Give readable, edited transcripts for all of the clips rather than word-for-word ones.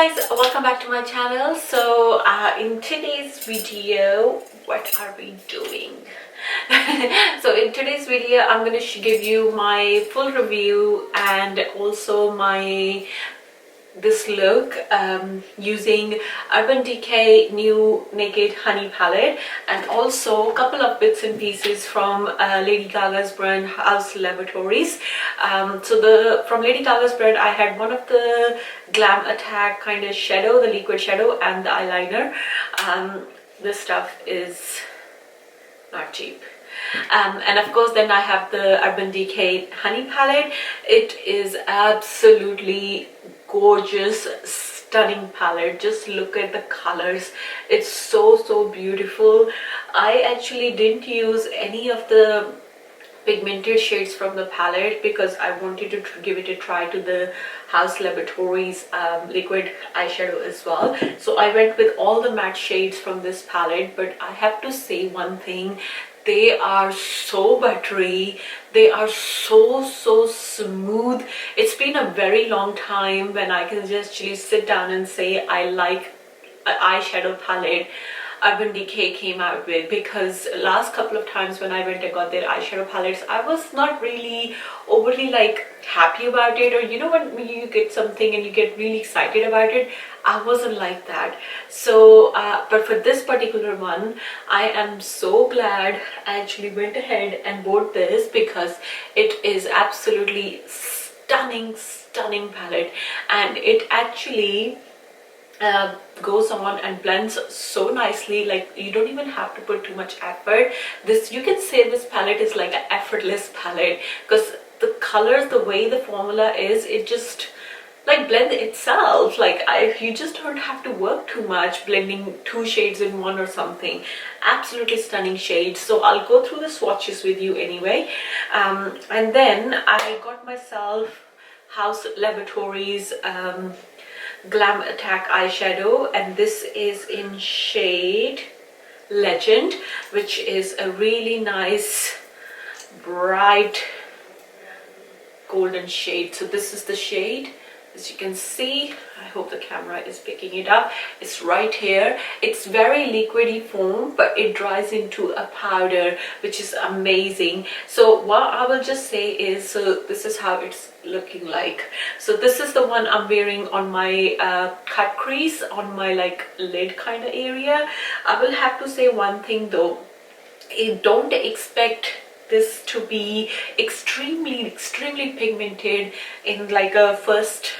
guys, welcome back to my channel. So in today's video, what are we doing? So in today's video I'm going to give you my full review and also this look using Urban Decay new Naked Honey palette, and also a couple of bits and pieces from Lady Gaga's brand Haus Laboratories. From Lady Gaga's brand I had one of the Glam Attack kind of shadow, the liquid shadow, and the eyeliner. This stuff is not cheap. And of course then I have the Urban Decay Honey palette. It is absolutely gorgeous, stunning palette. Just look at the colors. It's so beautiful. I actually didn't use any of the pigmented shades from the palette because I wanted to give it a try to the Haus Laboratories liquid eyeshadow as well. So I went with all the matte shades from this palette, but I have to say one thing: they are so buttery, they are so smooth. It's been a very long time when I can just actually sit down and say I like an eyeshadow palette Urban Decay came out with, because last couple of times when I went and got their eyeshadow palettes, I was not really overly like happy about it, or you know when you get something and you get really excited about it, I wasn't like that. So but for this particular one I am so glad I actually went ahead and bought this, because it is absolutely stunning palette, and it actually goes on and blends so nicely. Like, you don't even have to put too much effort. You can say this palette is like an effortless palette, because the colors, the way the formula is, it just like blends itself. Like you just don't have to work too much blending two shades in one or something. Absolutely stunning shades. So I'll go through the swatches with you anyway, and then I got myself Haus Laboratories Glam Attack eyeshadow, and this is in shade Legend, which is a really nice bright golden shade. So this is the shade, as you can see. I hope the camera is picking it up. It's right here. It's very liquidy foam, but it dries into a powder, which is amazing. So what I will just say is, so this is how it's looking like. So this is the one I'm wearing on my cut crease, on my like lid kind of area. I will have to say one thing though, don't expect this to be extremely pigmented in like a first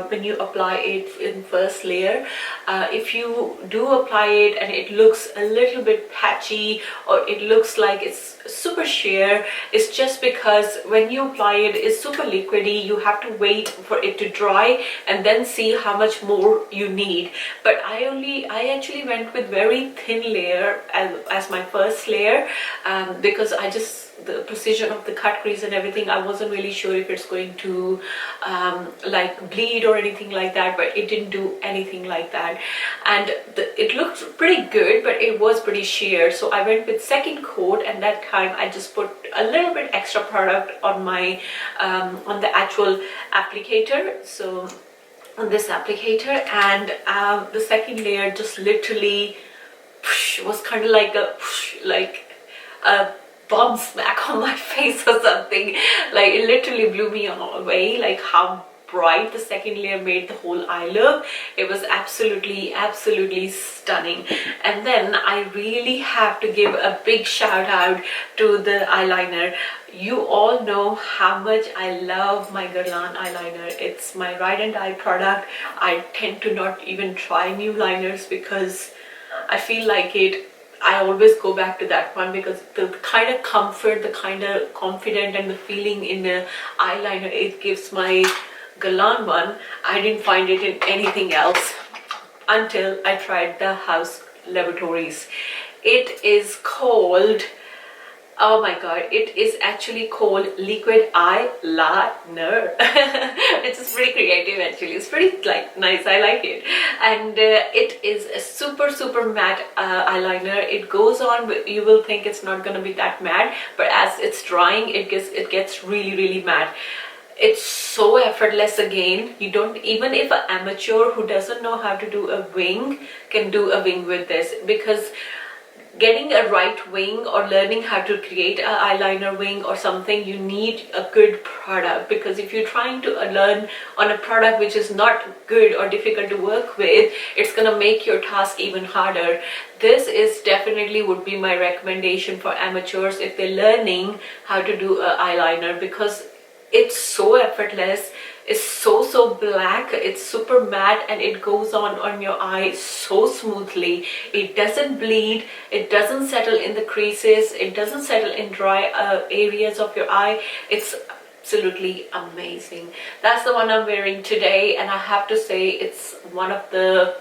when you apply it in first layer. If you do apply it and it looks a little bit patchy, or it looks like it's super sheer, it's just because when you apply it, it's super liquidy. You have to wait for it to dry and then see how much more you need. But I actually went with very thin layer as my first layer, because the precision of the cut crease and everything, I wasn't really sure if it's going to like bleed or anything like that, but it didn't do anything like that. And it looked pretty good, but it was pretty sheer. So I went with second coat, and that time I just put a little bit extra product on my on the actual applicator, so on this applicator, and the second layer just literally was kind of like a bomb smack on my face or something. Like, it literally blew me away, like how bright the second layer made the whole eye look. It was absolutely stunning. And then I really have to give a big shout out to the eyeliner. You all know how much I love my Guerlain eyeliner. It's my ride and die product. I tend to not even try new liners because I feel like I always go back to that one, because the kind of comfort, the kind of confidence and the feeling in the eyeliner it gives my Guerlain one, I didn't find it in anything else until I tried the Haus Laboratories. It is called, oh my god, it is actually called liquid eyeliner. It's pretty creative actually. It's pretty like nice. I like it. And it is a super matte eyeliner. It goes on, you will think it's not going to be that matte, but as it's drying it gets really matte. It's so effortless. Again, you don't, even if an amateur who doesn't know how to do a wing can do a wing with this, because getting a right wing or learning how to create an eyeliner wing or something, you need a good product. Because if you're trying to learn on a product which is not good or difficult to work with, it's gonna make your task even harder. This is definitely would be my recommendation for amateurs if they're learning how to do an eyeliner, because it's so effortless. It's so black, it's super matte, and it goes on your eye so smoothly. It doesn't bleed, it doesn't settle in the creases, it doesn't settle in dry areas of your eye. It's absolutely amazing. That's the one I'm wearing today, and I have to say it's one of the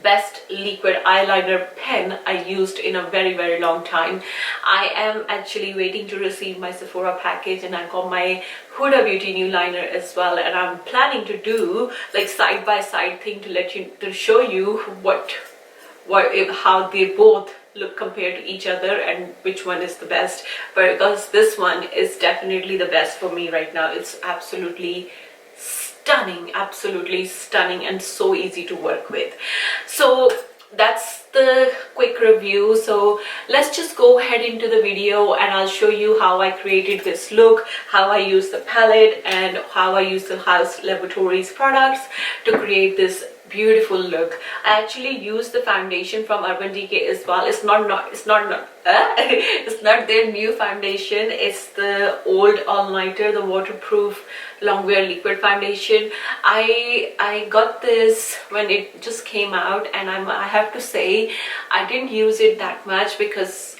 best liquid eyeliner pen I used in a very long time. I am actually waiting to receive my Sephora package, and I got my Huda Beauty new liner as well, and I'm planning to do like side by side thing to show you how they both look compared to each other and which one is the best. But because this one is definitely the best for me right now. It's absolutely stunning, absolutely stunning, and so easy to work with. So that's the quick review. So let's just go ahead into the video, and I'll show you how I created this look, how I use the palette, and how I use the Haus Laboratories products to create this beautiful look. I actually use the foundation from Urban Decay as well. It's not their new foundation. It's the old all-nighter, the waterproof longwear liquid foundation. I got this when it just came out, and I have to say I didn't use it that much, because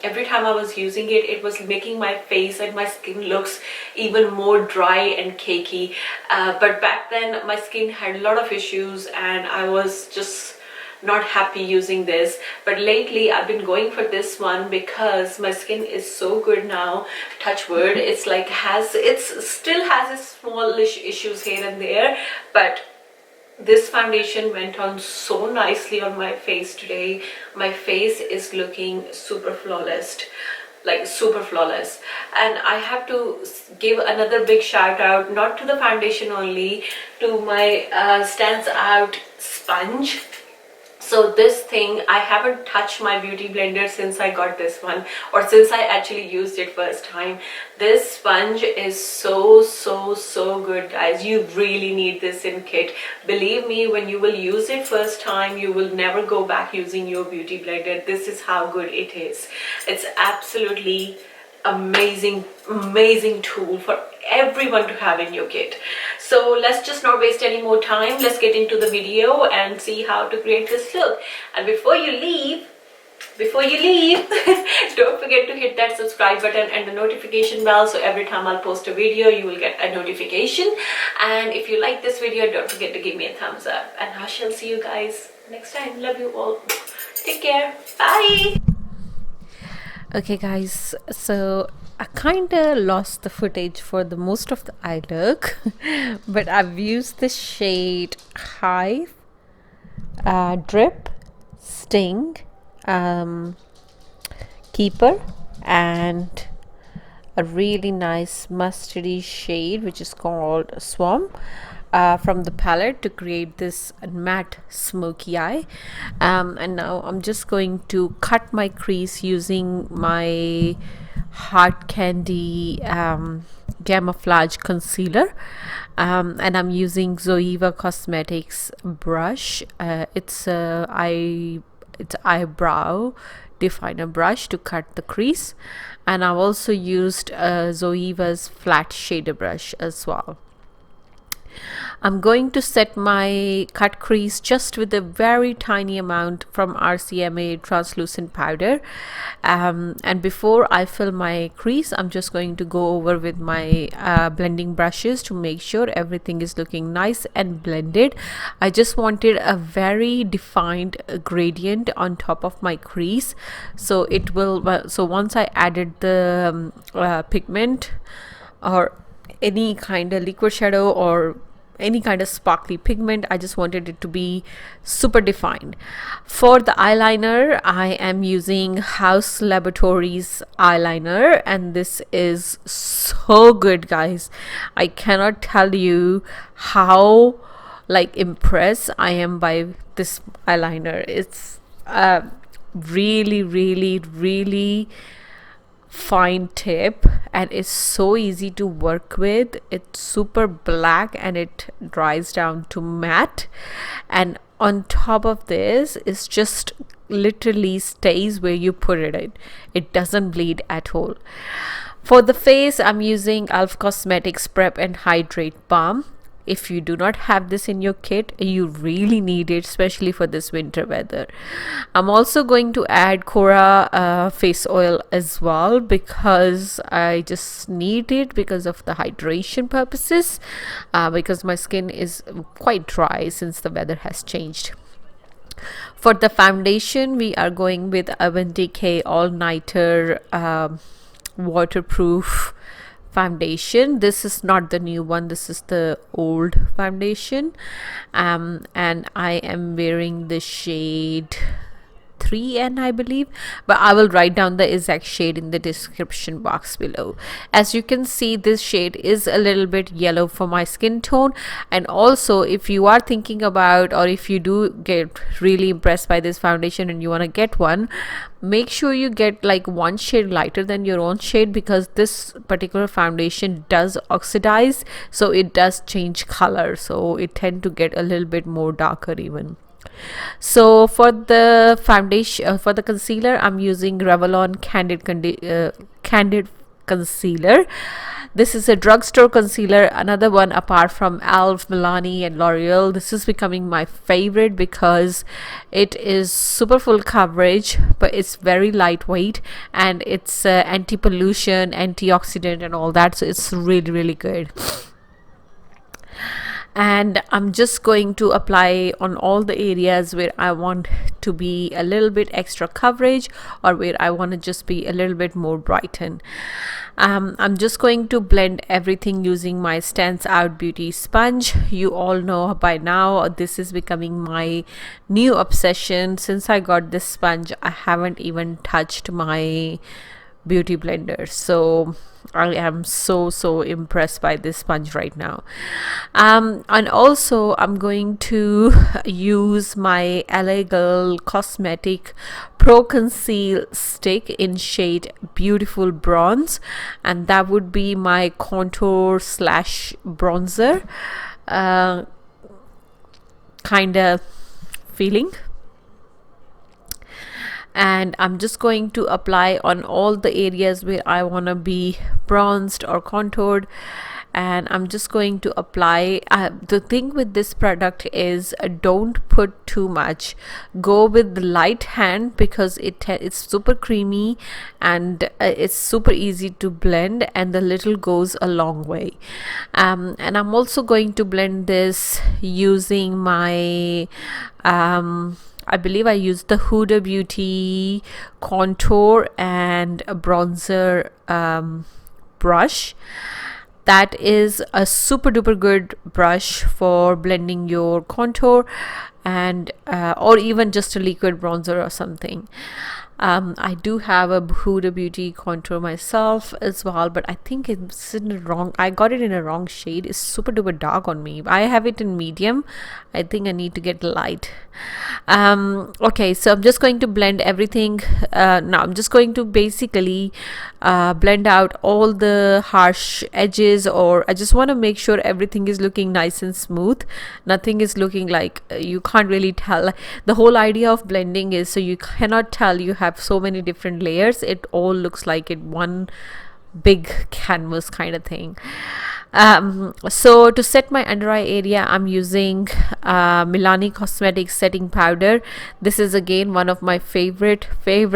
every time I was using it, it was making my face and my skin looks even more dry and cakey. But back then my skin had a lot of issues, and I was just not happy using this. But lately I've been going for this one because my skin is so good now, touch wood. It's like it still has its smallish issues here and there, but this foundation went on so nicely on my face today. My face is looking super flawless, like super flawless. And I have to give another big shout out, not to the foundation only, to my stands out sponge. So this thing, I haven't touched my beauty blender since I got this one, or since I actually used it first time. This sponge is so good, guys. You really need this in kit. Believe me, when you will use it first time, you will never go back using your beauty blender. This is how good it is. It's absolutely amazing tool for everyone to have in your kit. So let's just not waste any more time. Let's get into the video and see how to create this look. And before you leave don't forget to hit that subscribe button and the notification bell, so every time I'll post a video you will get a notification. And if you like this video, don't forget to give me a thumbs up, and I shall see you guys next time. Love you all. Take care. Bye. Okay guys, so I kinda lost the footage for the most of the eye look but I've used the shade Hive, Drip, Sting, Keeper, and a really nice mustardy shade which is called Swarm from the palette to create this matte smoky eye. And now I'm just going to cut my crease using my Hard Candy Camouflage Concealer, and I'm using Zoeva Cosmetics brush. It's eyebrow definer brush to cut the crease, and I've also used Zoeva's flat shader brush as well. I'm going to set my cut crease just with a very tiny amount from RCMA translucent powder, and before I fill my crease, I'm just going to go over with my blending brushes to make sure everything is looking nice and blended. I just wanted a very defined gradient on top of my crease, so it will so once I added the pigment or any kind of liquid shadow or any kind of sparkly pigment. I just wanted it to be super defined. For the eyeliner, I am using Haus Laboratories eyeliner, and this is so good, guys. I cannot tell you how like impressed I am by this eyeliner. It's really, really, really fine tip, and it's so easy to work with. It's super black and it dries down to matte, and on top of this, it's just literally stays where you put it in. It doesn't bleed at all. For the face, I'm using Elf Cosmetics Prep and Hydrate Balm. If you do not have this in your kit, you really need it, especially for this winter weather. I'm also going to add Cora face oil as well, because I just need it because of the hydration purposes, because my skin is quite dry since the weather has changed. For the foundation, we are going with Decay All Nighter waterproof foundation. This is not the new one, this is the old foundation, and I am wearing the shade 3N, I believe, but I will write down the exact shade in the description box below. As you can see, this shade is a little bit yellow for my skin tone, and also if you are thinking about, or if you do get really impressed by this foundation and you want to get one, make sure you get like one shade lighter than your own shade, because this particular foundation does oxidize, so it does change color, so it tend to get a little bit more darker even. So for the foundation, for the concealer, I'm using Revlon Candid Concealer. This is a drugstore concealer, another one apart from Elf, Milani and L'Oreal. This is becoming my favorite because it is super full coverage, but it's very lightweight, and it's anti-pollution, antioxidant and all that, so it's really, really good. And I'm just going to apply on all the areas where I want to be a little bit extra coverage, or where I want to just be a little bit more brighten. I'm just going to blend everything using my Stands Out Beauty sponge. You all know by now, this is becoming my new obsession. Since I got this sponge, I haven't even touched my beauty blender, so I am so impressed by this sponge right now. And also I'm going to use my LA Girl Cosmetic Pro Conceal Stick in shade Beautiful Bronze, and that would be my contour slash bronzer kind of feeling. And I'm just going to apply on all the areas where I want to be bronzed or contoured, and I'm just going to apply. The thing with this product is don't put too much. Go with the light hand, because it's super creamy and it's super easy to blend, and the little goes a long way. And I'm also going to blend this using my I believe I used the Huda Beauty contour and a bronzer brush. That is a super duper good brush for blending your contour, and or even just a liquid bronzer or something. I do have a Huda Beauty contour myself as well, but I think it's in the wrong, I got it in a wrong shade. It's super duper dark on me. I have it in medium. I think I need to get light. Okay, so I'm just going to blend everything. Now I'm just going to basically blend out all the harsh edges, or I just want to make sure everything is looking nice and smooth. Nothing is looking like you can't really tell. The whole idea of blending is so you cannot tell you have so many different layers. It all looks like it one big canvas kind of thing. So to set my under eye area, I'm using Milani Cosmetics setting powder. This is again one of my favorite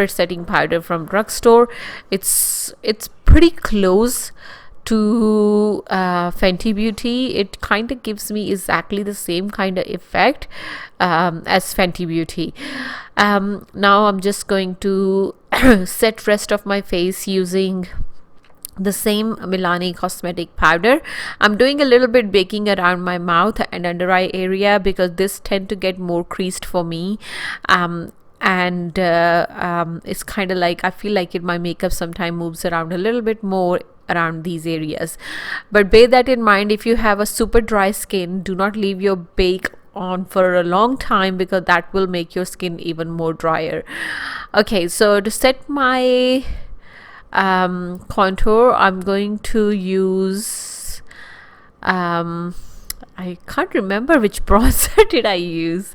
setting powder from drugstore. It's pretty close to Fenty Beauty. It kind of gives me exactly the same kind of effect as Fenty Beauty. Now I'm just going to set rest of my face using the same Milani cosmetic powder. I'm doing a little bit baking around my mouth and under eye area because this tend to get more creased for me. And it's kind of like I feel like my makeup sometimes moves around a little bit more around these areas. But bear that in mind, if you have a super dry skin, do not leave your bake on for a long time because that will make your skin even more drier. Okay, so to set my contour, I'm going to use I can't remember which bronzer did I use.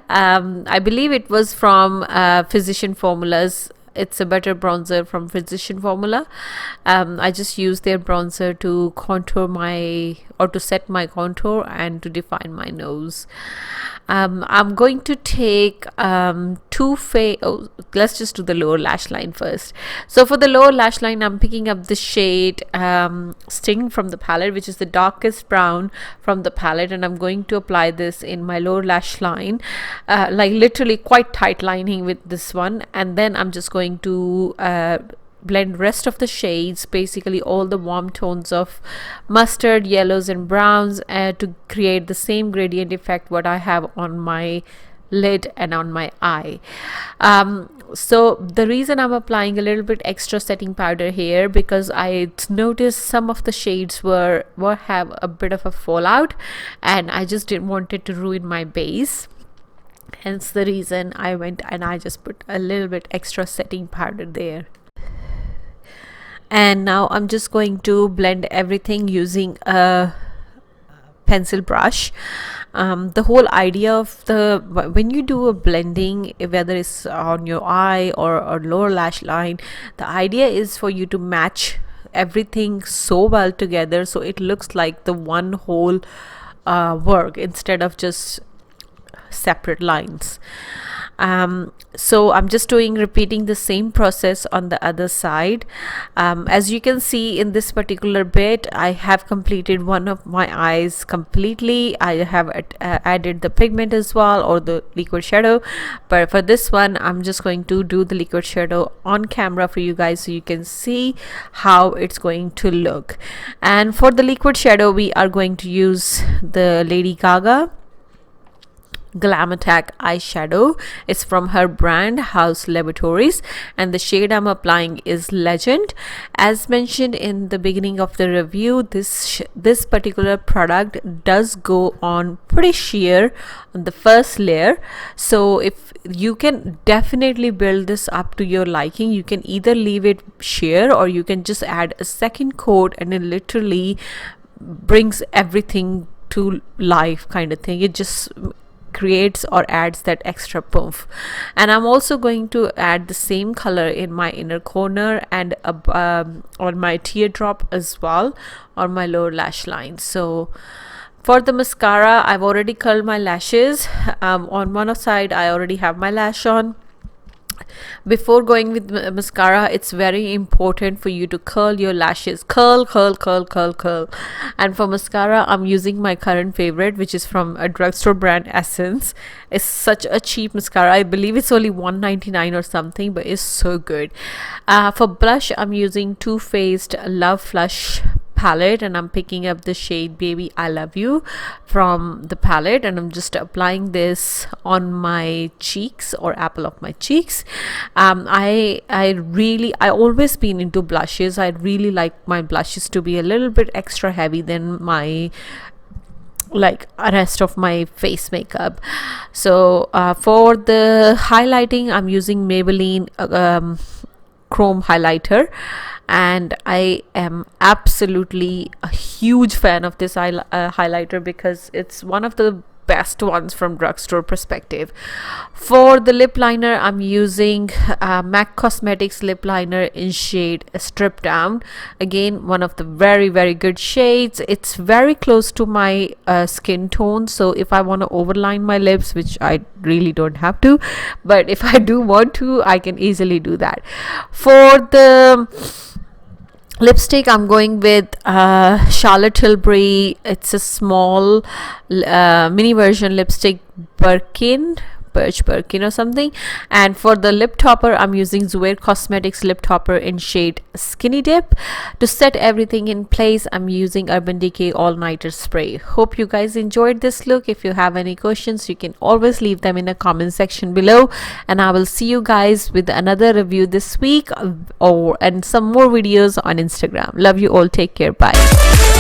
I believe it was from Physician Formulas. It's a butter bronzer from Physician Formula. I just used their bronzer to contour my, or to set my contour and to define my nose. I'm going to take let's just do the lower lash line first. So for the lower lash line, I'm picking up the shade Sting from the palette, which is the darkest brown from the palette, and I'm going to apply this in my lower lash line, like literally quite tight lining with this one. And then I'm just going to blend rest of the shades, basically all the warm tones of mustard, yellows and browns, to create the same gradient effect what I have on my lid and on my eye. So the reason I'm applying a little bit extra setting powder here, because I noticed some of the shades were have a bit of a fallout, and I just didn't want it to ruin my base. Hence the reason I went and I just put a little bit extra setting powder there. And now I'm just going to blend everything using a pencil brush. The whole idea of when you do a blending, whether it's on your eye or lower lash line, the idea is for you to match everything so well together so it looks like the one whole work instead of just separate lines. So I'm just repeating the same process on the other side. As you can see in this particular bit, I have completed one of my eyes completely. I have added the pigment as well, or the liquid shadow, but for this one I'm just going to do the liquid shadow on camera for you guys so you can see how it's going to look. And for the liquid shadow, we are going to use the Lady Gaga Glam Attack eyeshadow. It's from her brand Haus Laboratories, and the shade I'm applying is Legend. As mentioned in the beginning of the review, this particular product does go on pretty sheer on the first layer, so if you can definitely build this up to your liking. You can either leave it sheer or you can just add a second coat, and it literally brings everything to life kind of thing. It just creates or adds that extra poof. And I'm also going to add the same color in my inner corner and on my teardrop as well on my lower lash line. So for the mascara, I've already curled my lashes. On one side I already have my lash on. Before going with mascara, it's very important for you to curl your lashes. Curl. And for mascara, I'm using my current favorite, which is from a drugstore brand, Essence. It's such a cheap mascara. I believe it's only $1.99 or something, but it's so good. For blush, I'm using Too Faced Love Flush palette, and I'm picking up the shade Baby I Love You from the palette, and I'm just applying this on my cheeks, or apple of my cheeks. I always been into blushes. I really like my blushes to be a little bit extra heavy than my rest of my face makeup. So for the highlighting, I'm using Maybelline chrome highlighter, and I am absolutely a huge fan of this highlighter because it's one of the best ones from drugstore perspective. For the lip liner, I'm using MAC Cosmetics lip liner in shade Strip Down. Again, one of the very good shades. It's very close to my skin tone, so if I want to overline my lips, which I really don't have to, but if I do want to, I can easily do that. For the lipstick, I'm going with Charlotte Tilbury. It's a small mini version lipstick, Birkin birch bark, you know, something. And for the lip topper, I'm using Zuair Cosmetics lip topper in shade Skinny Dip. To set everything in place, I'm using Urban Decay All Nighter spray. Hope you guys enjoyed this look. If you have any questions, you can always leave them in the comment section below, and I will see you guys with another review this week, and some more videos on Instagram. Love you all. Take care. Bye.